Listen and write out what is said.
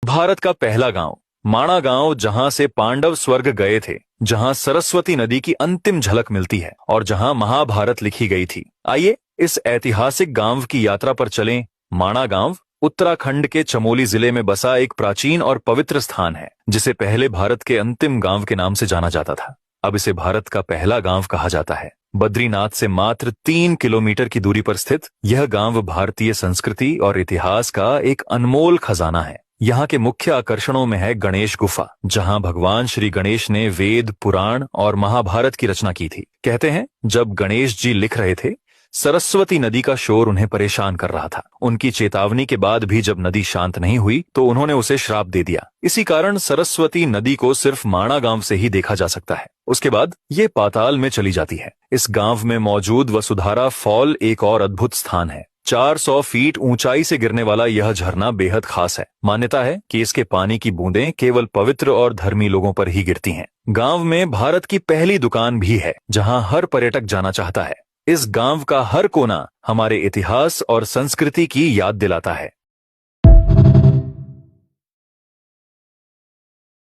भारत का पहला गांव माणा गांव, जहां से पांडव स्वर्ग गए थे, जहां सरस्वती नदी की अंतिम झलक मिलती है और जहां महाभारत लिखी गई थी। आइए इस ऐतिहासिक गांव की यात्रा पर चलें। माणा गांव उत्तराखंड के चमोली जिले में बसा एक प्राचीन और पवित्र स्थान है, जिसे पहले भारत के अंतिम गांव के नाम से जाना जाता था। अब इसे भारत का पहला गांव कहा जाता है। बद्रीनाथ से मात्र 3 किलोमीटर की दूरी पर स्थित यह गांव भारतीय संस्कृति और इतिहास का एक अनमोल खजाना है। यहाँ के मुख्य आकर्षणों में है गणेश गुफा, जहाँ भगवान श्री गणेश ने वेद, पुराण और महाभारत की रचना की थी। कहते हैं जब गणेश जी लिख रहे थे, सरस्वती नदी का शोर उन्हें परेशान कर रहा था। उनकी चेतावनी के बाद भी जब नदी शांत नहीं हुई तो उन्होंने उसे श्राप दे दिया। इसी कारण सरस्वती नदी को सिर्फ माणा गांव से ही देखा जा सकता है। उसके बाद ये पाताल में चली जाती है। इस गांव में मौजूद वसुधारा फॉल एक और अद्भुत स्थान है। 400 फीट ऊंचाई से गिरने वाला यह झरना बेहद खास है। मान्यता है कि इसके पानी की बूंदें केवल पवित्र और धर्मी लोगों पर ही गिरती हैं। गांव में भारत की पहली दुकान भी है, जहां हर पर्यटक जाना चाहता है। इस गांव का हर कोना हमारे इतिहास और संस्कृति की याद दिलाता है।